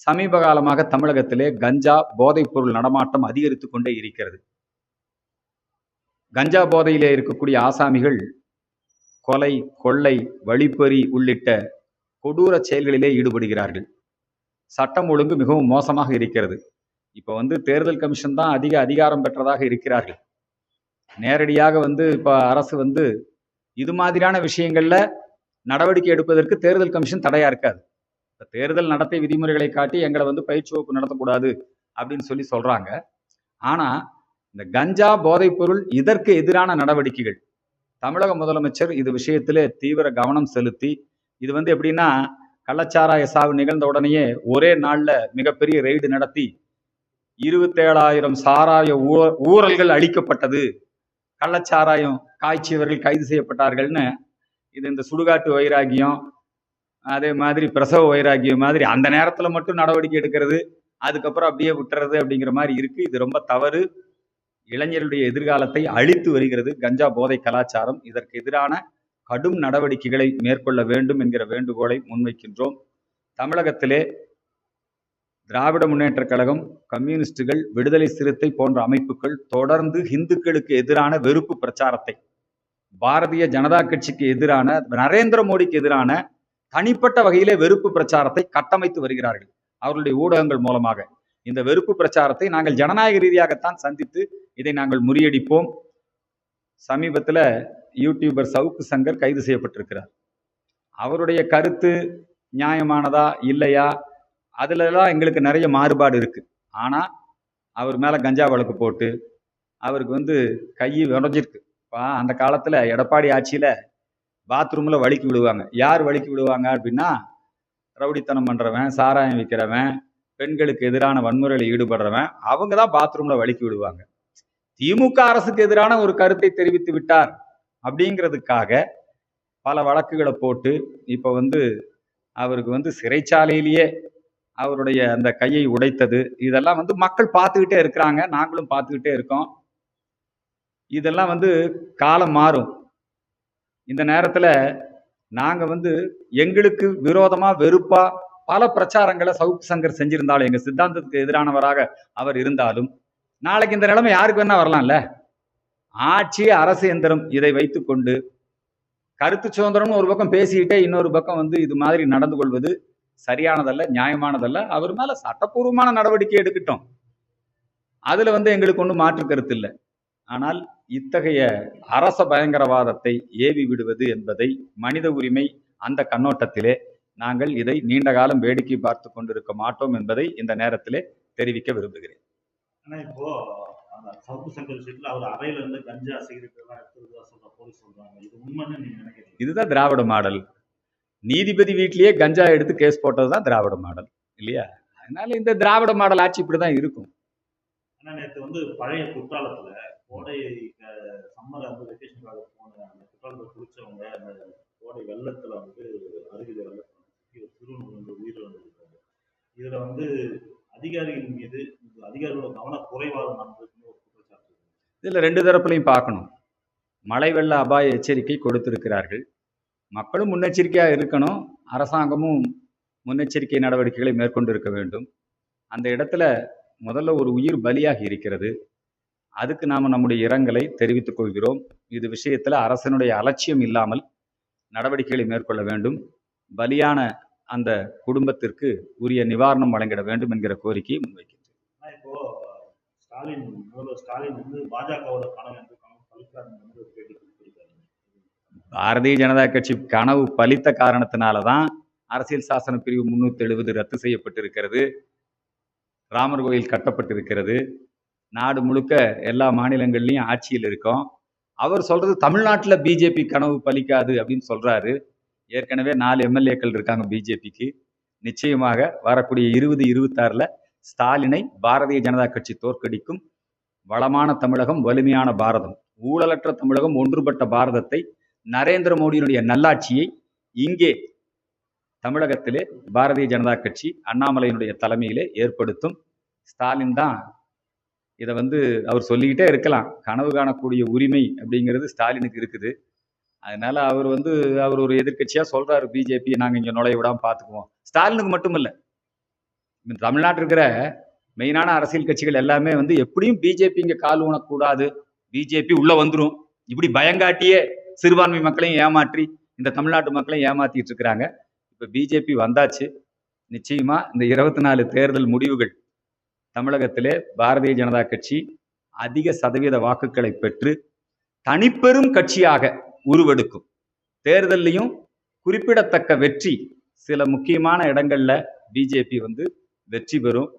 சமீப காலமாக தமிழகத்திலே கஞ்சா போதைப் பொருள் நடமாட்டம் அதிகரித்துக் கொண்டே இருக்கிறது. கஞ்சா போதையிலே இருக்கக்கூடிய ஆசாமிகள் கொலை, கொள்ளை, வழிப்பறி உள்ளிட்ட கொடூர செயல்களிலே ஈடுபடுகிறார்கள். சட்டம் ஒழுங்கு மிகவும் மோசமாக இருக்கிறது. இப்ப தேர்தல் கமிஷன் தான் அதிக அதிகாரம் பெற்றதாக இருக்கிறார்கள். நேரடியாக இப்ப அரசு இது மாதிரியான விஷயங்கள்ல நடவடிக்கை எடுப்பதற்கு தேர்தல் கமிஷன் தடையா இருக்காது. தேர்தல் நடத்தை விதிமுறைகளை காட்டி எங்களை பயிற்சி வகுப்பு நடத்தக்கூடாது அப்படின்னு சொல்றாங்க. ஆனா இந்த கஞ்சா போதைப் பொருள் இதற்கு எதிரான நடவடிக்கைகள் தமிழக முதலமைச்சர் இது விஷயத்திலே தீவிர கவனம் செலுத்தி இது எப்படின்னா கள்ளச்சாராய சாவு நிகழ்ந்த உடனேயே ஒரே நாள்ல மிகப்பெரிய ரெய்டு நடத்தி 27,000 சாராய ஊழல்கள் அளிக்கப்பட்டது, கள்ளச்சாராயம் காய்ச்சியவர்கள் கைது செய்யப்பட்டார்கள்னு இந்த சுடுகாட்டு வைராகியம், அதே மாதிரி பிரசவ வைராகியம் மாதிரி அந்த நேரத்துல மட்டும் நடவடிக்கை எடுக்கிறது, அதுக்கப்புறம் அப்படியே விட்டுறது அப்படிங்கிற மாதிரி இருக்கு. இது ரொம்ப தவறு. இளைஞர்களுடைய எதிர்காலத்தை அழித்து வருகிறது கஞ்சா போதை கலாச்சாரம். இதற்கு எதிரான கடும் நடவடிக்கைகளை மேற்கொள்ள வேண்டும் என்கிற வேண்டுகோளை முன்வைக்கின்றோம். தமிழகத்திலே திராவிட முன்னேற்ற கழகம், கம்யூனிஸ்டுகள், விடுதலை சிறுத்தை போன்ற அமைப்புகள் தொடர்ந்து இந்துக்களுக்கு எதிரான வெறுப்பு பிரச்சாரத்தை, பாரதிய ஜனதா கட்சிக்கு எதிரான, நரேந்திர மோடிக்கு எதிரான தனிப்பட்ட வகையிலே வெறுப்பு பிரச்சாரத்தை கட்டமைத்து வருகிறார்கள். அவர்களுடைய ஊடகங்கள் மூலமாக இந்த வெறுப்பு பிரச்சாரத்தை நாங்கள் ஜனநாயக ரீதியாகத்தான் சந்தித்து இதை நாங்கள் முறியடிப்போம். சமீபத்தில் யூடியூபர் சவுக்கு சங்கர் கைது செய்யப்பட்டிருக்கிறார். அவருடைய கருத்து நியாயமானதா இல்லையா, அதுலலாம் எங்களுக்கு நிறைய மாறுபாடு இருக்கு. ஆனா அவர் மேல கஞ்சா வழக்கு போட்டு அவருக்கு கை உடஞ்சிருக்கு. அந்த காலத்துல எடப்பாடி ஆட்சியில பாத்ரூம்ல வலிக்கு விடுவாங்க. யார் வலிக்கு விடுவாங்க அப்படின்னா, ரவுடித்தனம் பண்றவன், சாராயம் விற்கிறவன், பெண்களுக்கு எதிரான வன்முறையில் ஈடுபடுறவன், அவங்க தான் பாத்ரூம்ல வலிக்கு விடுவாங்க. திமுக அரசுக்கு எதிரான ஒரு கருத்தை தெரிவித்து விட்டார் அப்படிங்கிறதுக்காக பல வழக்குகளை போட்டு இப்ப அவருக்கு சிறைச்சாலையிலேயே அவருடைய அந்த கையை உடைத்தது, இதெல்லாம் மக்கள் பார்த்துக்கிட்டே இருக்கிறாங்க, நாங்களும் பார்த்துக்கிட்டே இருக்கோம். இதெல்லாம் காலம் மாறும். இந்த நேரத்துல நாங்க எங்களுக்கு விரோதமா வெறுப்பா பல பிரச்சாரங்களை சவுக்கு சங்கர் செஞ்சிருந்தாலும், எங்க சித்தாந்தத்துக்கு எதிரானவராக அவர் இருந்தாலும், நாளைக்கு இந்த நிலைமை யாருக்கு வேணா வரலாம்ல. ஆட்சி அரசு எந்திரம் இதை வைத்துக்கொண்டு கருத்து சுதந்திரம்னு ஒரு பக்கம் பேசிக்கிட்டே இன்னொரு பக்கம் இது மாதிரி நடந்து கொள்வது சரியானதல்ல, நியாயமானதல்ல. அவர் மேல சட்டப்பூர்வமான நடவடிக்கை எடுக்கட்டும், அதுல எங்களுக்கு ஒன்றும் மாற்று கருத்து இல்லை. ஆனால் இத்தகைய அரச பயங்கரவாதத்தை ஏவி விடுவது என்பதை மனித உரிமை அந்த கண்ணோட்டத்திலே நாங்கள் இதை நீண்ட காலம் வேடிக்கை பார்த்து கொண்டிருக்க மாட்டோம் என்பதை இந்த நேரத்திலே தெரிவிக்க விரும்புகிறேன். இப்போ சவுக்கு சங்கர் விஷயத்துல அவர் அறையில இருந்து கஞ்சா சிகரெட் எல்லாம் எடுத்துறதா சொல்றாங்க. இது உண்மைன்னு நீங்க நினைக்கிறீங்க? இதுதான் திராவிட மாடல். நீதிபதி வீட்டிலேயே கஞ்சா எடுத்து கேஸ் போட்டதுதான் திராவிட மாடல் இல்லையா? அதனால இந்த திராவிட மாடல் ஆட்சி இப்படிதான் இருக்கும். ஆனா நேற்று பழைய குற்றாலத்துல கோடை சம்மர் வெக்கேஷனுக்காக போன அந்த குற்றாலத்தை குடிச்சவங்க அந்த கோடை வெள்ளத்துல அருகில வெள்ளத்துல சிறுவன் உயிரிழந்திருக்காங்க. இதுல அதிகாரிகள் மீது அதிகாரிகளோட கவன குறைவாக நடந்ததுன்னு ஒரு குற்றச்சாட்டு. இதுல ரெண்டு தரப்புலையும் பார்க்கணும். மழை வெள்ள அபாய எச்சரிக்கை கொடுத்திருக்கிறார்கள், மக்களும் முன்னெச்சரிக்கையாக இருக்கணும், அரசாங்கமும் முன்னெச்சரிக்கை நடவடிக்கைகளை மேற்கொண்டு இருக்க வேண்டும். அந்த இடத்துல முதல்ல ஒரு உயிர் பலியாகி இருக்கிறது, அதுக்கு நாம நம்முடைய இரங்கலை தெரிவித்துக் கொள்கிறோம். இது விஷயத்துல அரசனுடைய அலட்சியம் இல்லாமல் நடவடிக்கைகளை மேற்கொள்ள வேண்டும். பலியான அந்த குடும்பத்திற்கு உரிய நிவாரணம் வழங்கிட வேண்டும் என்கிற கோரிக்கையை முன்வைக்கின்றேன். இப்போ ஸ்டாலின் பாஜகவோட கனவு பாரதிய ஜனதா கட்சி கனவு பலித்த காரணத்தினாலதான் அரசியல் சாசன பிரிவு 370 ரத்து செய்யப்பட்டிருக்கிறது, ராமர் கோயில் கட்டப்பட்டிருக்கிறது, நாடு முழுக்க எல்லா மாநிலங்கள்லயும் ஆட்சியில் இருக்கோம். அவர் சொல்றது தமிழ்நாட்டில் பிஜேபி கனவு பலிக்காது அப்படின்னு சொல்றாரு. ஏற்கனவே 4 எம்எல்ஏக்கள் இருக்காங்க பிஜேபிக்கு. நிச்சயமாக வரக்கூடிய 2026 ஸ்டாலினை பாரதிய ஜனதா கட்சி தோற்கடிக்கும். வளமான தமிழகம், வலிமையான பாரதம், ஊழலற்ற தமிழகம், ஒன்றுபட்ட பாரதத்தை, நரேந்திர மோடியினுடைய நல்லாட்சியை இங்கே தமிழகத்திலே பாரதிய ஜனதா கட்சி அண்ணாமலையினுடைய தலைமையிலே ஏற்படுத்தும். ஸ்டாலின் தான் இதை அவர் சொல்லிக்கிட்டே இருக்கலாம், கனவு காணக்கூடிய உரிமை அப்படிங்கிறது ஸ்டாலினுக்கு இருக்குது. அதனால அவர் ஒரு எதிர்கட்சியா சொல்றாரு, பிஜேபி நாங்க இங்க நுழைய விடாம பாத்துக்குவோம். ஸ்டாலினுக்கு மட்டும் இல்ல, தமிழ்நாட்டில் இருக்கிற மெயினான அரசியல் கட்சிகள் எல்லாமே வந்து எப்படியும் பிஜேபி இங்கே கால் ஊனக்கூடாது, பிஜேபி உள்ள வந்துடும், இப்படி பயங்காட்டியே சிறுபான்மை மக்களையும் ஏமாற்றி இந்த தமிழ்நாட்டு மக்களையும் ஏமாத்திட்டு இருக்கிறாங்க. இப்போ பிஜேபி வந்தாச்சு. நிச்சயமா இந்த 24 தேர்தல் முடிவுகள் தமிழகத்திலே பாரதிய ஜனதா கட்சி அதிக சதவீத வாக்குகளை பெற்று தனிப்பெரும் கட்சியாக உருவெடுக்கும். தேர்தலையும் குறிப்பிடத்தக்க வெற்றி, சில முக்கியமான இடங்கள்ல பிஜேபி வந்து வெற்றி பெறும்.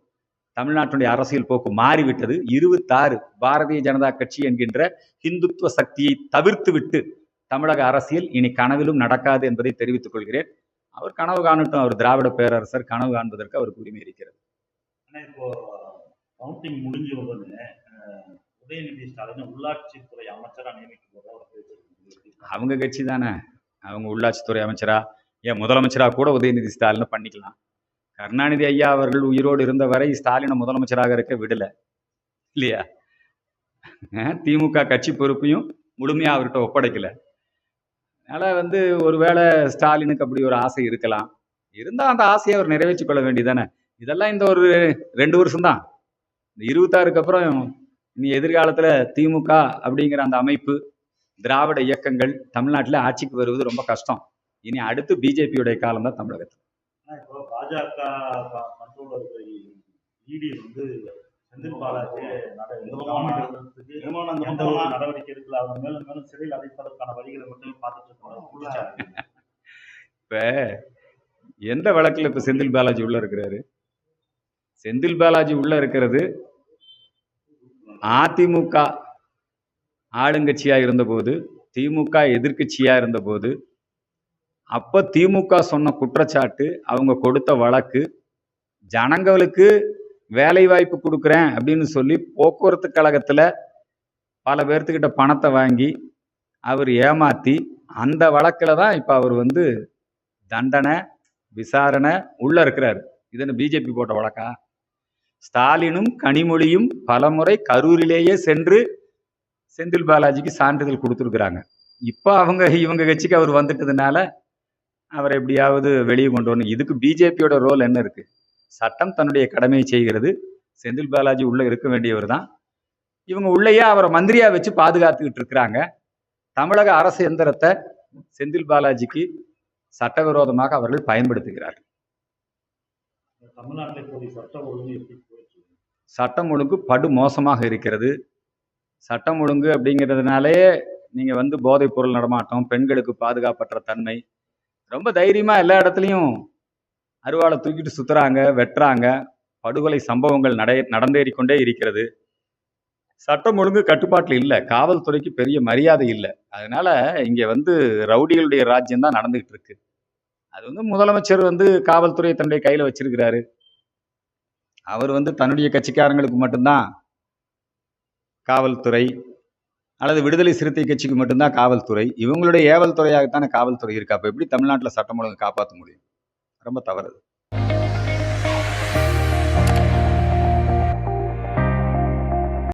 தமிழ்நாட்டுடைய அரசியல் போக்கு மாறிவிட்டது. 26 பாரதிய ஜனதா கட்சி என்கின்ற இந்துத்துவ சக்தியை தவிர்த்து விட்டு தமிழக அரசியல் இனி கனவிலும் நடக்காது என்பதை தெரிவித்துக் கொள்கிறேன். அவர் கனவு காணட்டும், அவர் திராவிட பேரரசர், கனவு காண்பதற்கு அவருக்கு உரிமை இருக்கிறது. ஆனா இப்போ கவுண்டிங் முடிஞ்ச உடனே உதயநிதி ஸ்டாலின் உள்ளாட்சித்துறை அமைச்சரா நியமிக்கும் போது அவர் பேசியிருக்காங்க. அவங்க கட்சி தானே, அவங்க உள்ளாட்சித்துறை அமைச்சரா, ஏன் முதலமைச்சரா கூட உதயநிதி ஸ்டாலினை பண்ணிக்கலாம். கருணாநிதி ஐயா அவர்கள் உயிரோடு இருந்த வரை ஸ்டாலினை முதலமைச்சராக இருக்க விடல இல்லையா? திமுக கட்சி பொறுப்பையும் முழுமையா அவர்கிட்ட ஒப்படைக்கல. அதனால வந்து ஒருவேளை ஸ்டாலினுக்கு அப்படி ஒரு ஆசை இருக்கலாம். இருந்தா அந்த ஆசையை அவர் நிறைவேற்றிக் கொள்ள வேண்டியதானே. இதெல்லாம் இந்த ஒரு 2 வருஷம் தான். இந்த 26க்கு அப்புறம் இனி எதிர்காலத்துல திமுக அப்படிங்கிற அந்த அமைப்பு, திராவிட இயக்கங்கள் தமிழ்நாட்டில் ஆட்சிக்கு வருவது ரொம்ப கஷ்டம். இனி அடுத்து பிஜேபியுடைய காலம் தான் தமிழகத்தில். இப்போ பாஜக கண்ட்ரோல் இருக்கிற இடி வந்து செந்தில் பாலாஜி எந்த ஒரு நடவடிக்கை எடுக்கல. அவங்க மேலும் மேலும் சிறையில் அடைப்பதற்கான வழிகளை மட்டுமே பார்த்துட்டு இருக்காங்க. இப்ப எந்த வழக்குல இப்ப செந்தில் பாலாஜி உள்ள இருக்கிறாரு? செந்தில் பாலாஜி உள்ள இருக்கிறது அதிமுக ஆளுங்கட்சியா இருந்தபோது, திமுக எதிர்கட்சியா இருந்தபோது, அப்ப திமுக சொன்ன குற்றச்சாட்டு, அவங்க கொடுத்த வழக்கு, ஜனங்களுக்கு வேலை வாய்ப்பு கொடுக்குறேன் அப்படின்னு சொல்லி போக்குவரத்து கழகத்துல பல பேர்த்துக்கிட்ட பணத்தை வாங்கி அவர் ஏமாத்தி, அந்த வழக்கில் தான் இப்ப அவர் வந்து தண்டனை விசாரணை உள்ள இருக்கிறாரு. இது பிஜேபி போட்ட வழக்கா? ஸ்டாலினும் கனிமொழியும் பலமுறை கரூரிலேயே சென்று செந்தில் பாலாஜிக்கு சான்றிதழ் கொடுத்துருக்குறாங்க. இப்போ இவங்க கட்சிக்கு அவர் வந்துட்டதுனால அவரை எப்படியாவது வெளியே கொண்டு வரணும். இதுக்கு பிஜேபியோட ரோல் என்ன இருக்கு? சட்டம் தன்னுடைய கடமையை செய்கிறது. செந்தில் பாலாஜி உள்ள இருக்க வேண்டியவர் தான். இவங்க உள்ளேயே அவரை மந்திரியா வச்சு பாதுகாத்துக்கிட்டு இருக்கிறாங்க. தமிழக அரசு எந்திரத்தை செந்தில் பாலாஜிக்கு சட்டவிரோதமாக அவர்கள் பயன்படுத்துகிறார்கள். சட்டம் ஒழுங்கு படு மோசமாக இருக்கிறது. சட்டம் ஒழுங்கு அப்படிங்கிறதுனாலே நீங்க வந்து போதைப் பொருள் நடமாட்டம், பெண்களுக்கு பாதுகாப்பற்ற தன்மை, ரொம்ப தைரியமா எல்லா இடத்துலையும் அருவாளை தூக்கிட்டு சுத்துறாங்க, வெட்டுறாங்க. படுகொலை சம்பவங்கள் நடந்தேறிக்கொண்டே இருக்கிறது. சட்டம் ஒழுங்கு கட்டுப்பாட்டில் இல்லை. காவல்துறைக்கு பெரிய மரியாதை இல்லை. அதனால இங்க வந்து ரவுடிகளுடைய ராஜ்யம் தான் நடந்துகிட்டு இருக்கு. அது வந்து முதலமைச்சர் வந்து காவல்துறையை தன்னுடைய கையில வச்சிருக்கிறாரு. அவர் வந்து தன்னுடைய கட்சிக்காரங்களுக்கு மட்டும்தான் காவல்துறை, அல்லது விடுதலை சிறுத்தை கட்சிக்கு மட்டும்தான் காவல்துறை. இவங்களுடைய ஏவல் துறையாகத்தானே காவல்துறை இருக்கு. அப்ப எப்படி தமிழ்நாட்டில் சட்டம் ஒழுங்கு காப்பாற்ற முடியும்? ரொம்ப தவறு.